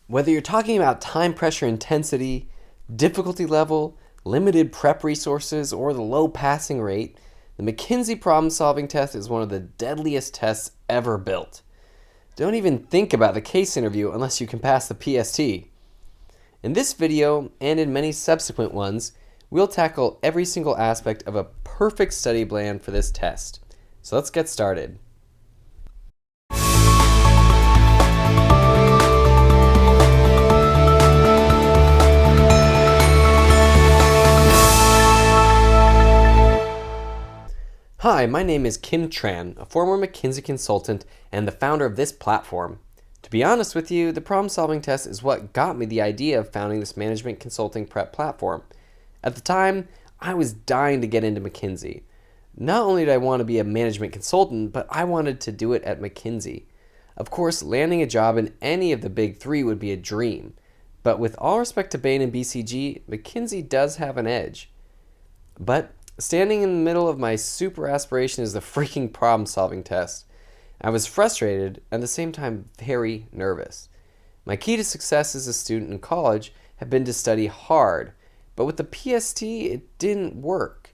Whether you're talking about time pressure intensity, difficulty level, limited prep resources, or the low passing rate, the McKinsey Problem Solving test is one of the deadliest tests ever built. Don't even think about the case interview unless you can pass the PST. In this video, and in many subsequent ones, we'll tackle every single aspect of a perfect study plan for this test. So let's get started. Hi, my name is Kim Tran, a former McKinsey consultant and the founder of this platform. To be honest with you, the problem-solving test is what got me the idea of founding this management consulting prep platform. At the time, I was dying to get into McKinsey. Not only did I want to be a management consultant, but I wanted to do it at McKinsey. Of course, landing a job in any of the big three would be a dream. But with all respect to Bain and BCG, McKinsey does have an edge. But standing in the middle of my super aspiration is the freaking problem-solving test. I was frustrated and at the same time very nervous. My key to success as a student in college had been to study hard, but with the PST it didn't work.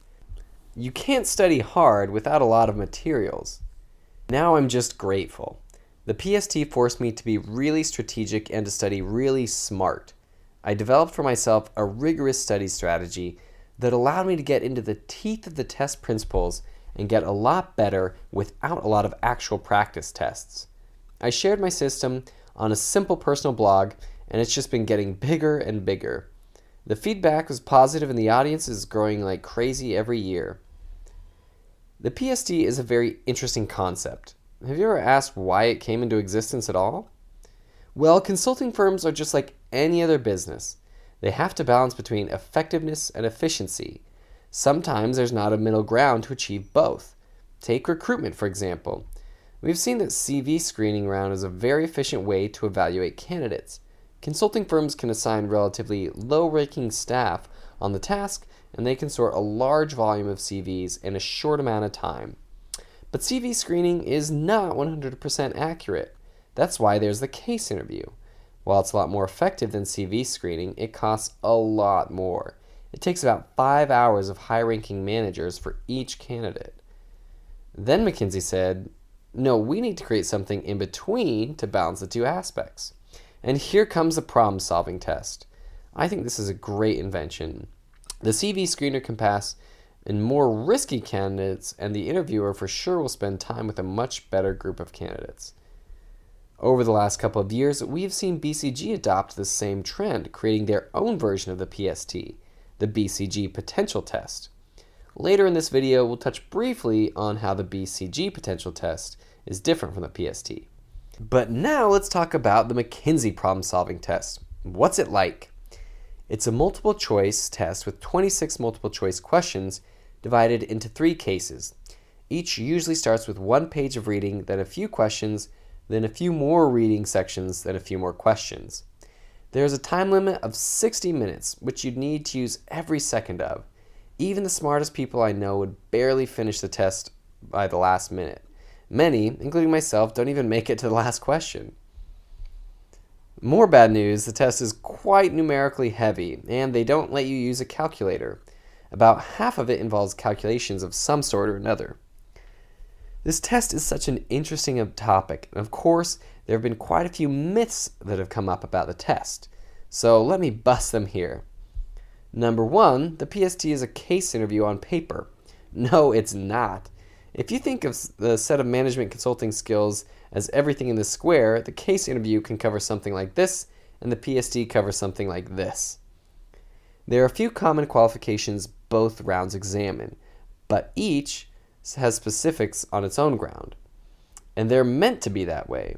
You can't study hard without a lot of materials. Now I'm just grateful. The PST forced me to be really strategic and to study really smart. I developed for myself a rigorous study strategy that allowed me to get into the teeth of the test principles and get a lot better without a lot of actual practice tests. I shared my system on a simple personal blog, and it's just been getting bigger and bigger. The feedback was positive and the audience is growing like crazy every year. The PST is a very interesting concept. Have you ever asked why it came into existence at all? Well, consulting firms are just like any other business. They have to balance between effectiveness and efficiency. Sometimes there's not a middle ground to achieve both. Take recruitment, for example. We've seen that CV screening round is a very efficient way to evaluate candidates. Consulting firms can assign relatively low-ranking staff on the task, and they can sort a large volume of CVs in a short amount of time. But CV screening is not 100% accurate. That's why there's the case interview. While it's a lot more effective than CV screening, it costs a lot more. It takes about 5 hours of high-ranking managers for each candidate. Then McKinsey said, no, we need to create something in between to balance the two aspects. And here comes the problem-solving test. I think this is a great invention. The CV screener can pass in more risky candidates, and the interviewer for sure will spend time with a much better group of candidates. Over the last couple of years, we've seen BCG adopt the same trend, creating their own version of the PST, the BCG potential test. Later in this video, we'll touch briefly on how the BCG potential test is different from the PST. But now let's talk about the McKinsey problem-solving test. What's it like? It's a multiple choice test with 26 multiple choice questions divided into 3 cases. Each usually starts with 1 page of reading, then a few questions, then a few more reading sections, then a few more questions. There's a time limit of 60 minutes, which you'd need to use every second of. Even the smartest people I know would barely finish the test by the last minute. Many, including myself, don't even make it to the last question. More bad news, the test is quite numerically heavy, and they don't let you use a calculator. About half of it involves calculations of some sort or another. This test is such an interesting topic, and of course, there have been quite a few myths that have come up about the test. So let me bust them here. Number 1, the PST is a case interview on paper. No, it's not. If you think of the set of management consulting skills as everything in the square, the case interview can cover something like this, and the PST covers something like this. There are a few common qualifications both rounds examine, but each has specifics on its own ground, and they're meant to be that way.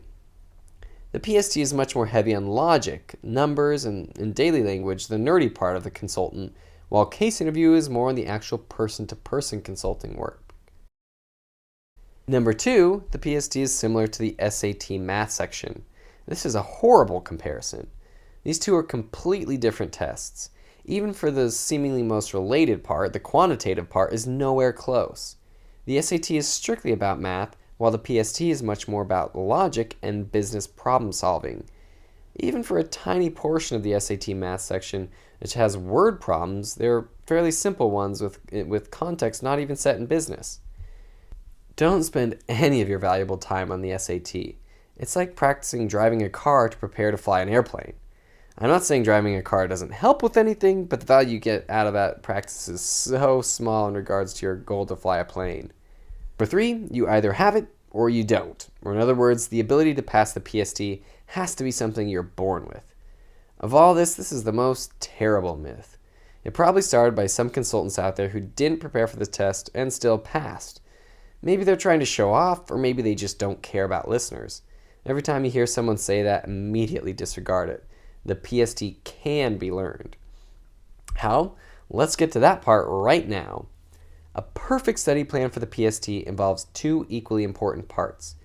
The PST is much more heavy on logic, numbers, and in daily language, the nerdy part of the consultant, while case interview is more on the actual person-to-person consulting work. Number 2, the PST is similar to the SAT math section. This is a horrible comparison. These two are completely different tests. Even for the seemingly most related part, the quantitative part is nowhere close. The SAT is strictly about math, while the PST is much more about logic and business problem solving. Even for a tiny portion of the SAT math section, which has word problems, they're fairly simple ones with context not even set in business. Don't spend any of your valuable time on the SAT. It's like practicing driving a car to prepare to fly an airplane. I'm not saying driving a car doesn't help with anything, but the value you get out of that practice is so small in regards to your goal to fly a plane. For 3, you either have it or you don't. Or in other words, the ability to pass the PST has to be something you're born with. Of all this is the most terrible myth. It probably started by some consultants out there who didn't prepare for the test and still passed. Maybe they're trying to show off, or maybe they just don't care about listeners. Every time you hear someone say that, immediately disregard it. The PST can be learned. How? Let's get to that part right now. A perfect study plan for the PST involves 2 equally important parts.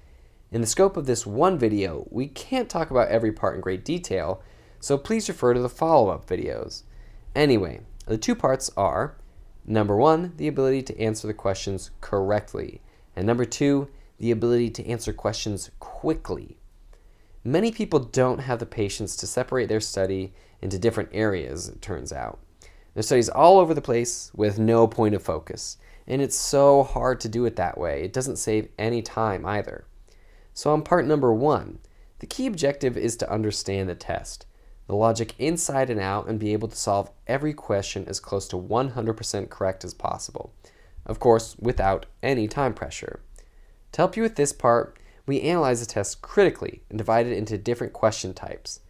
In the scope of this one video, we can't talk about every part in great detail, so please refer to the follow-up videos. Anyway, the 2 parts are, number 1, the ability to answer the questions correctly, and number 2, the ability to answer questions quickly. Many people don't have the patience to separate their study into different areas, it turns out. Their study's all over the place with no point of focus, and it's so hard to do it that way. It doesn't save any time either. So on part number 1, the key objective is to understand the test, the logic inside and out, and be able to solve every question as close to 100% correct as possible. Of course, without any time pressure. To help you with this part, we analyze the test critically and divide it into different question types.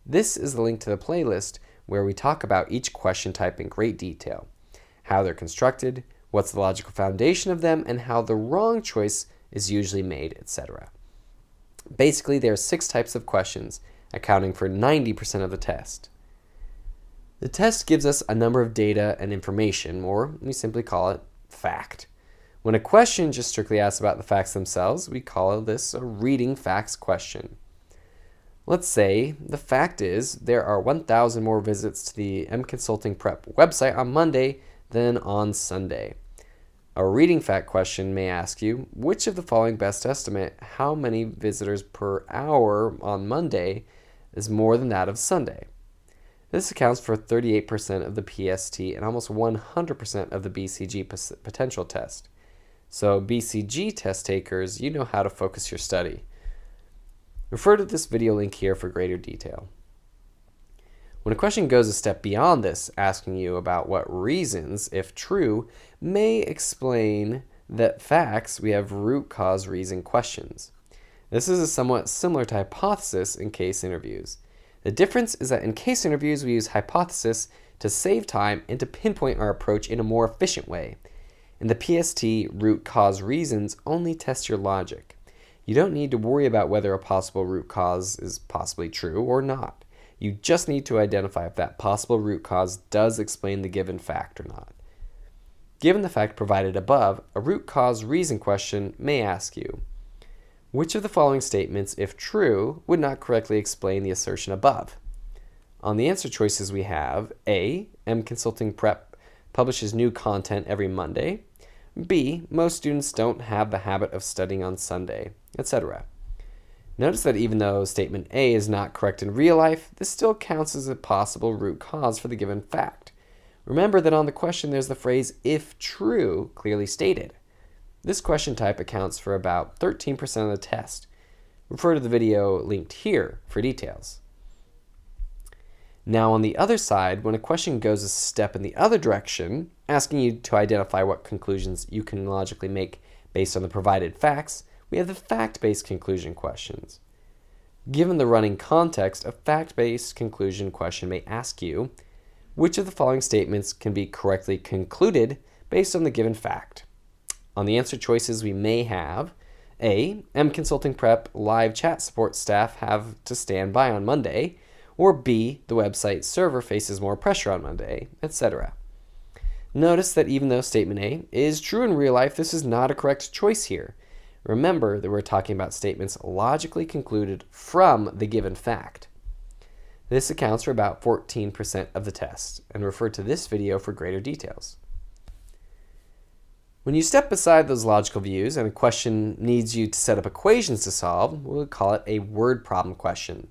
This is the link to the playlist where we talk about each question type in great detail, how they're constructed, what's the logical foundation of them, and how the wrong choice is usually made, etc. Basically, there are 6 types of questions, accounting for 90% of the test. The test gives us a number of data and information, or we simply call it fact. When a question just strictly asks about the facts themselves, we call this a reading facts question. Let's say the fact is there are 1,000 more visits to the Consulting Prep website on Monday than on Sunday. A reading fact question may ask you, which of the following best estimate how many visitors per hour on Monday is more than that of Sunday? This accounts for 38% of the PST and almost 100% of the BCG potential test. So BCG test takers, you know how to focus your study. Refer to this video link here for greater detail. When a question goes a step beyond this, asking you about what reasons, if true, may explain that facts, we have root cause reason questions. This is a somewhat similar to hypothesis in case interviews. The difference is that in case interviews, we use hypothesis to save time and to pinpoint our approach in a more efficient way. In the PST, root cause reasons only test your logic. You don't need to worry about whether a possible root cause is possibly true or not. You just need to identify if that possible root cause does explain the given fact or not. Given the fact provided above, a root cause reason question may ask you, which of the following statements, if true, would not correctly explain the assertion above? On the answer choices we have A, Consulting Prep publishes new content every Monday. B, most students don't have the habit of studying on Sunday, etc. Notice that even though statement A is not correct in real life, this still counts as a possible root cause for the given fact. Remember that on the question there's the phrase if true clearly stated. This question type accounts for about 13% of the test. Refer to the video linked here for details. Now on the other side, when a question goes a step in the other direction, asking you to identify what conclusions you can logically make based on the provided facts, we have the fact-based conclusion questions. Given the running context, a fact-based conclusion question may ask you, which of the following statements can be correctly concluded based on the given fact? On the answer choices we may have, A, Consulting Prep live chat support staff have to stand by on Monday, or B, the website server faces more pressure on Monday, etc. Notice that even though statement A is true in real life, this is not a correct choice here. Remember that we're talking about statements logically concluded from the given fact. This accounts for about 14% of the test, and refer to this video for greater details. When you step aside those logical views and a question needs you to set up equations to solve, we'll call it a word problem question.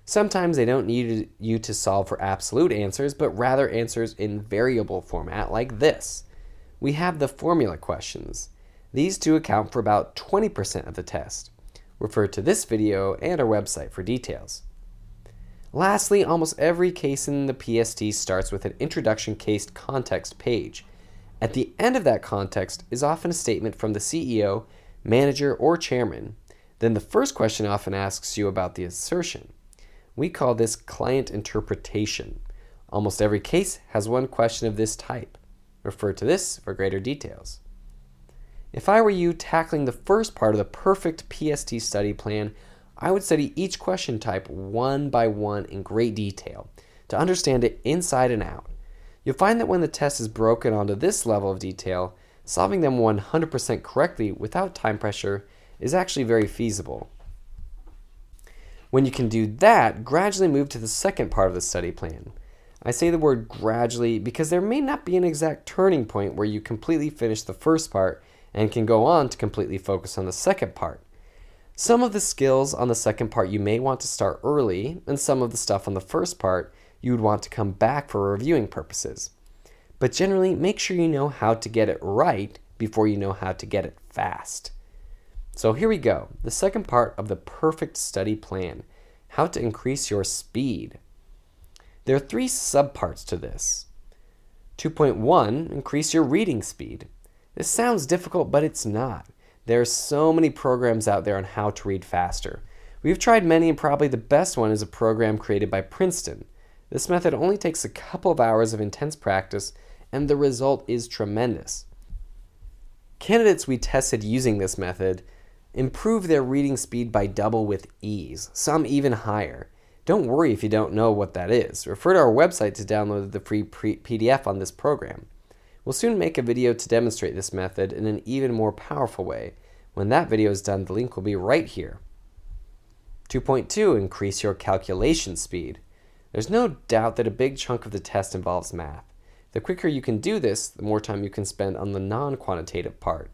Sometimes they don't need you to solve for absolute answers, but rather answers in variable format like this. We have the formula questions. These two account for about 20% of the test. Refer to this video and our website for details. Lastly, almost every case in the PST starts with an introduction case context page. At the end of that context is often a statement from the CEO, manager, or chairman. Then the first question often asks you about the assertion. We call this client interpretation. Almost every case has one question of this type. Refer to this for greater details. If I were you tackling the first part of the perfect PST study plan, I would study each question type one by one in great detail to understand it inside and out. You'll find that when the test is broken onto this level of detail, solving them 100% correctly without time pressure is actually very feasible. When you can do that, gradually move to the second part of the study plan. I say the word gradually because there may not be an exact turning point where you completely finish the first part and can go on to completely focus on the second part. Some of the skills on the second part you may want to start early, and some of the stuff on the first part you would want to come back for reviewing purposes. But generally, make sure you know how to get it right before you know how to get it fast. So here we go, the second part of the perfect study plan, how to increase your speed. There are 3 subparts to this. 2.1, increase your reading speed. This sounds difficult, but it's not. There are so many programs out there on how to read faster. We've tried many, and probably the best one is a program created by Princeton. This method only takes a couple of hours of intense practice, and the result is tremendous. Candidates we tested using this method improved their reading speed by double with ease, some even higher. Don't worry if you don't know what that is. Refer to our website to download the free PDF on this program. We'll soon make a video to demonstrate this method in an even more powerful way. When that video is done, the link will be right here. 2.2, increase your calculation speed. There's no doubt that a big chunk of the test involves math. The quicker you can do this, the more time you can spend on the non-quantitative part.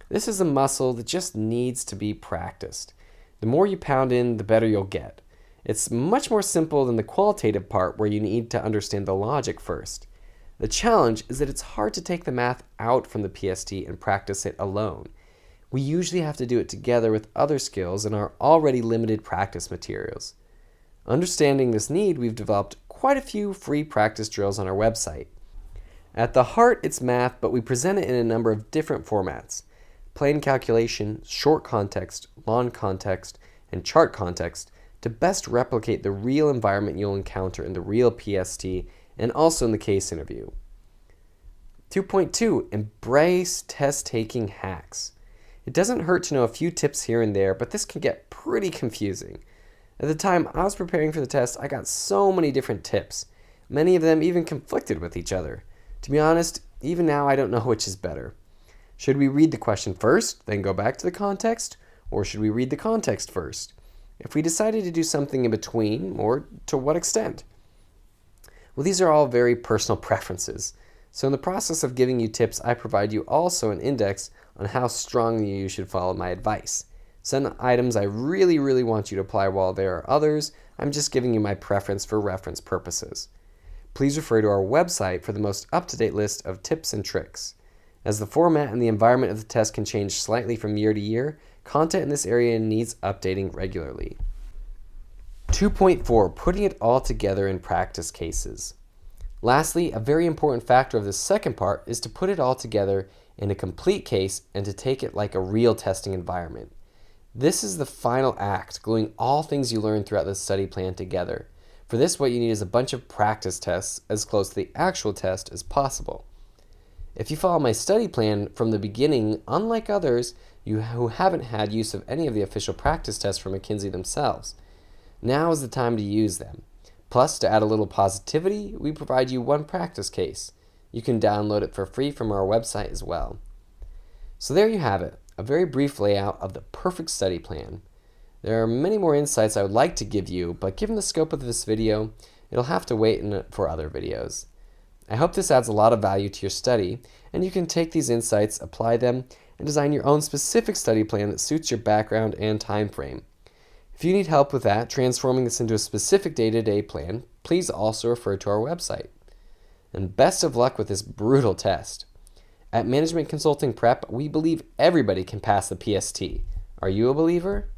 This is a muscle that just needs to be practiced. The more you pound in, the better you'll get. It's much more simple than the qualitative part where you need to understand the logic first. The challenge is that it's hard to take the math out from the PST and practice it alone. We usually have to do it together with other skills in our already limited practice materials. Understanding this need, we've developed quite a few free practice drills on our website. At the heart, it's math, but we present it in a number of different formats. Plain calculation, short context, long context, and chart context to best replicate the real environment you'll encounter in the real PST and also in the case interview. 2.2, embrace test-taking hacks. It doesn't hurt to know a few tips here and there, but this can get pretty confusing. At the time I was preparing for the test, I got so many different tips. Many of them even conflicted with each other. To be honest, even now I don't know which is better. Should we read the question first, then go back to the context? Or should we read the context first? If we decided to do something in between, or to what extent? Well, these are all very personal preferences. So in the process of giving you tips, I provide you also an index on how strongly you should follow my advice. Some items I really want you to apply, while there are others I'm just giving you my preference for reference purposes. Please refer to our website for the most up-to-date list of tips and tricks. As the format and the environment of the test can change slightly from year to year, content in this area needs updating regularly. 2.4, putting it all together in practice cases. Lastly, a very important factor of this second part is to put it all together in a complete case and to take it like a real testing environment. This is the final act, gluing all things you learn throughout the study plan together. For this, what you need is a bunch of practice tests as close to the actual test as possible. If you follow my study plan from the beginning, unlike others who haven't had use of any of the official practice tests from McKinsey themselves, now is the time to use them. Plus, to add a little positivity, we provide you one practice case. You can download it for free from our website as well. So there you have it, a very brief layout of the perfect study plan. There are many more insights I would like to give you, but given the scope of this video, it'll have to wait for other videos. I hope this adds a lot of value to your study, and you can take these insights, apply them, and design your own specific study plan that suits your background and time frame. If you need help with that, transforming this into a specific day-to-day plan, please also refer to our website. And best of luck with this brutal test. At Management Consulting Prep, we believe everybody can pass the PST. Are you a believer?